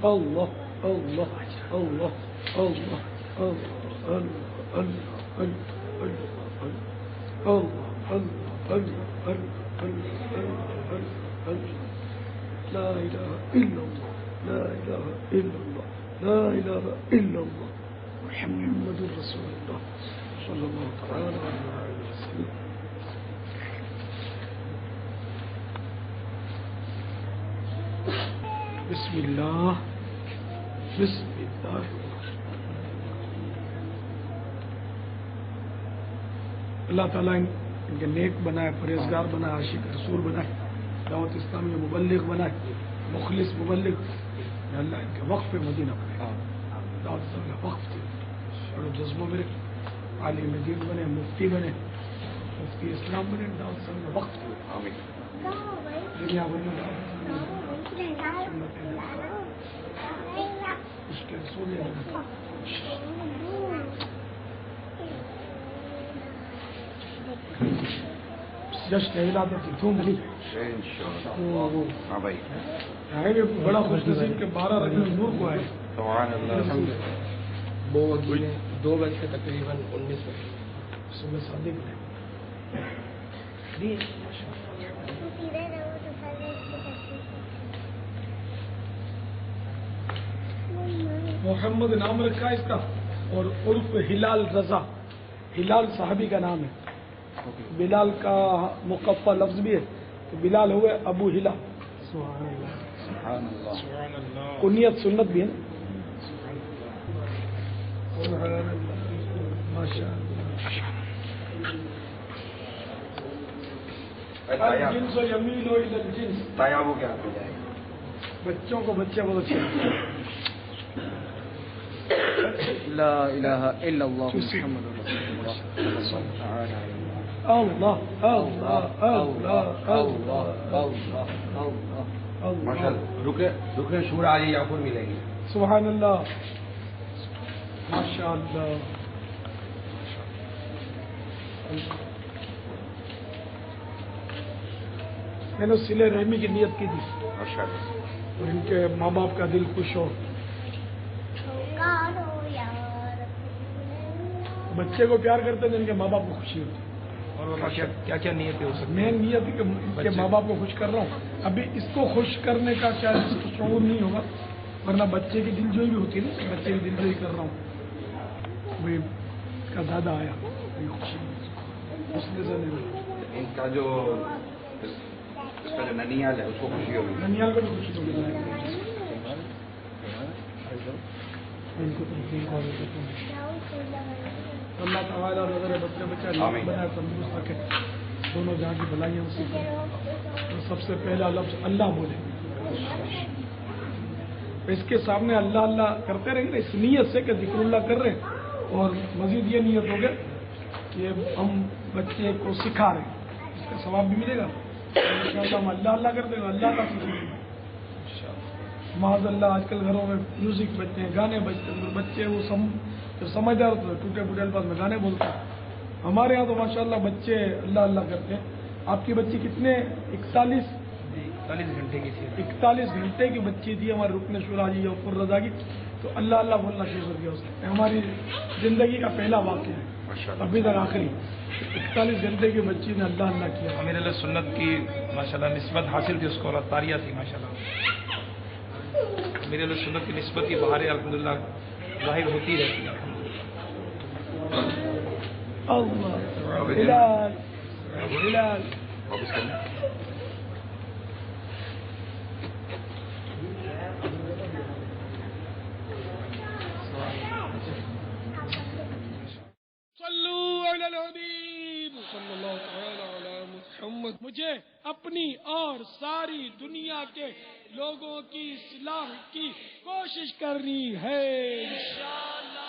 اللہ اللہ اللہ اللہ لا الہ الا اللہ لا الہ الا اللہ لا الہ الا اللہ محمد رسول اللہ صلی اللہ تعالی علیہ وسلم. بسم اللہ بسم اللہ. اللہ تعالیٰ ان کے نیک بنائے, پرہیزگار بنائے, عاشق رسول بنائے, دعوت اسلامی مبلغ بنائے, مخلص مبلغ. اللہ ان کے وقف مدینہ بنائے, دعوت اسلامی کا وقف تھی اور جذبوں میں عالم دین بنے, مفتی بنے, مفتی اسلام بنے, دعوت اسلامی کا وقف تھی. دنیا بھر میں اس کے رسول جشن ولادت دھوم لی بڑا خوش نصیب کے 12 ربیع نور کو آئے. وہ 2 بج کے تقریباً 19 بجے صبح صادق ہے. محمد نام رکھا ہے اس کا, اور عرف ہلال رضا. ہلال صحابی کا نام ہے. بلال کا مقفع لفظ بھی ہے, تو بلال ہوئے ابو ہلال. سبحان اللہ. کنیت سنت بھی ہے نا. ماشاء اللہ. جنس و یمیل و الجنس, بچوں کو بچے بہت اچھے. لا الہ الا اللہ محمد رسول اللہ. اللہ اللہ اللہ اللہ. رکن شورا علی یعقوب ملیں گے. سبحان اللہ. ماشاء اللہ. میں نے صلہ رحمی کی نیت کی تھی اور ان کے ماں باپ کا دل خوش ہو. بچے کو پیار کرتے ہیں ان کے ماں باپ کو خوشی ہوتی ہے. اور کیا کیا نیت ہے؟ میں نیت ہے کہ ان کے ماں باپ کو خوش کر رہا ہوں. ابھی اس کو خوش کرنے کا کیا شعور نہیں ہوگا, ورنہ بچے کی دلجوئی بھی ہوتی ہے نا. بچے کی دلجوئی کر رہا ہوں. وہی کا دادا آیا, وہی خوشی اس نے سے ان کا جو ننیال ہے اس کو خوشی ہوگی. ننیال کو بھی خوشی ہوگی. اللہ تعالیٰ نظر بچے بنائے, تندرست رکھے, دونوں جہاں کی بھلائیاں اسی کو. سب سے پہلا لفظ اللہ بولے. اس کے سامنے اللہ اللہ کرتے رہیں گے اس نیت سے کہ ذکر اللہ کر رہے ہیں, اور مزید یہ نیت ہوگی کہ ہم بچے کو سکھا رہے ہیں, اس کا ثواب بھی ملے گا. انشاءاللہ ہم اللہ اللہ کرتے ہیں, اللہ کا سیکھیں گے. معاذ اللہ آج کل گھروں میں میوزک بجتے ہیں, گانے بجتے ہیں, بچے وہ سمجھدار ہوتے ہیں, ٹوٹے پھوٹے الفاظ میں گانے بولتے ہیں. ہمارے یہاں تو ماشاءاللہ بچے اللہ اللہ کرتے ہیں. آپ کی بچی کتنے 41 گھنٹے کی تھی. 41 گھنٹے کی بچی تھی ہمارے رکن شورا جی غفور رضا کی, تو اللہ اللہ بولنا شروع کر دیا اس نے. ہماری زندگی کا پہلا واقعہ ہے ابھی تک آخری. 41 گھنٹے کی بچی نے اللہ اللہ کیا. امیر علیہ سنت کی ماشاءاللہ نسبت حاصل تھی اس کو, اور تاریہ تھی ماشاءاللہ. امیر علیہ سنت کی نسبت کی بہاریں الحمدللہ ظاہر ہوتی رہتی ہے. اللہ ہلال ہلال. مجھے اپنی اور ساری دنیا کے لوگوں کی اصلاح کی کوشش کرنی ہے انشاءاللہ.